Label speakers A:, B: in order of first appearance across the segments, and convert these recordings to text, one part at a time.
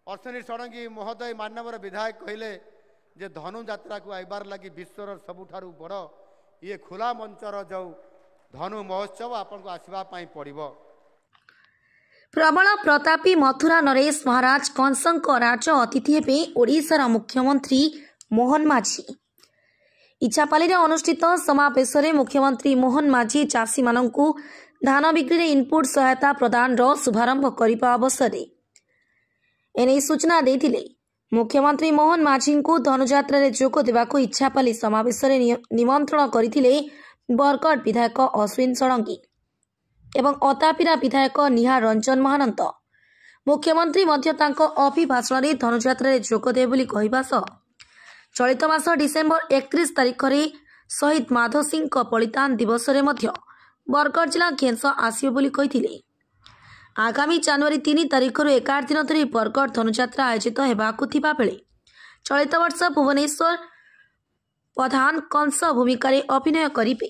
A: अश्विनी षडंगी महोदय मानवर विधायक कहले जे धनु यात्रा को आइबार लगी विश्वर सबुठारु बड़ ये खुला मंचर जो धनु महोत्सव आपन को आसवा पाई पड़िबो।
B: प्रबल प्रतापी मथुरा नरेश महाराज कंसंक राज्य अतिथि हेबे ओडिशार मुख्यमंत्री मोहन माझी। इच्छापाली अनुष्ठित समावेश में मुख्यमंत्री मोहन माझी चाषी मानू धान बिक्री इनपुट सहायता प्रदान शुभारंभ करने अवसर एने सूचना देथिले। मुख्यमंत्री मोहन माझी को धनुयात्रा जोग देवाक इच्छापाली समावेश निमंत्रण करथिले बरगड़ विधायक अश्विनी षडंगी एवं अतापिरा विधायक निहार रंजन महानंद। मुख्यमंत्री मध्य तांको अभिभाषण में धनुयात्रा जोग देबे बोली कहिबा सह चलित मास डिसेम्बर 31 तारिख में शहीद माधव सिंह बलिदान दिवस रे मध्य बरगड़ जिला घेंस आसिबे बोली कहिथिले। आगामी जनवरी 3 तारिख 11 दिन धरी बरगड़ धनुयात्रा आयोजित हेबाकु थिबा बेले चलित वर्ष भुवनेश्वर प्रधान कंस भूमिका अभिनय करिबे।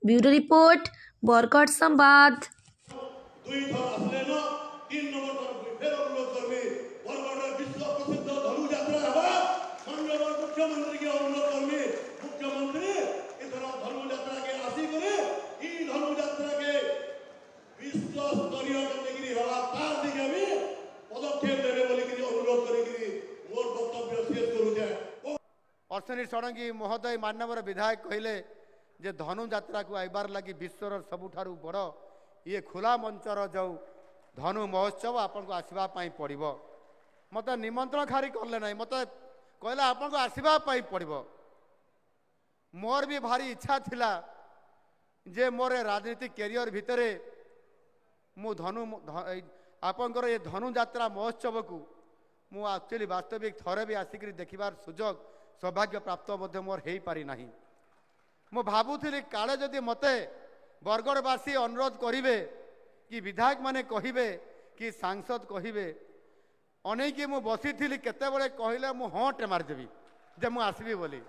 B: ब्यूरो रिपोर्ट बरगड़ संवाद।
A: अश्विनी षडंगी महोदय मानवर विधायक कहले जे धनु यात्रा को आइबार लगी विश्वर सबुठारु बड़ ये खुला मंचर जो धनु महोत्सव आपन को आसवा पाई पड़िबो। मते निमंत्रण खारी करले नहीं, मते कहला आपन को आसवा पाई पड़िबो। मोर भी भारी इच्छा थिला जे मोर राजनीतिक कैरियर भितरे मु धनु आपनकर ये धनु यात्रा महोत्सव को मु एक्चुअली वास्तविक थरे भी आसिक देखिबार सुजोग सौभाग्य प्राप्त मोर हो पारि नाही। मु भावुली काले जदि मते बरगड़वासी अनुरोध करिवे कि विधायक माने कहिबे कि सांसद कहिबे अनेकी मु बसी थी केते बड़े कहले मु हाँ मारदेवी जे मु आसबी बोली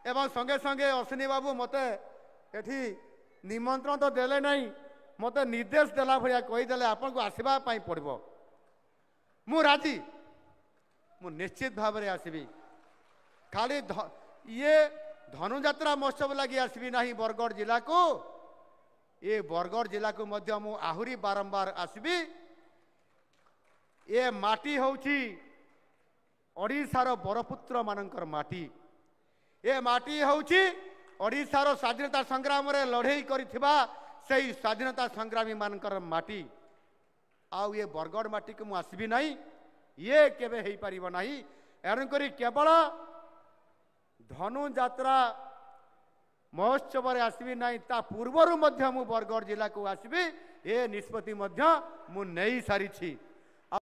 A: एवं संगे संगे अश्विनी बाबू मते एठी निमंत्रण तो देले नहीं, मते निर्देश देला भलिया कहीदेले आपन को आसवा पाई पड़बो। मु राजी, मु निश्चित भाव में आसबी। खाली ये धनुयात्रा महोत्सव लगी आसबी नहीं बरगड़ जिला को, ये बरगड़ जिला को मध्य मु आहुरी बारंबार आसबी। ये माटी होउची ओडिशार बरपुत्र मानकर माटी, ये माटी होउची ओडिशार स्वाधीनता संग्राम रे लड़ाई करिथिबा सेही स्वाधीनता संग्रामी मानकर माटी। आउ ये बरगड़ माटी को मु आसबी नहीं, ये केबे हेई परिबो नाही। एणुकरी केवल धनु यात्रा महोत्सव रे आसबी नहीं, ता पूर्वरु मध्य मु बरगड़ जिला को आसबी। ए निष्पत्ति मध्य मु नहीं सारी छी।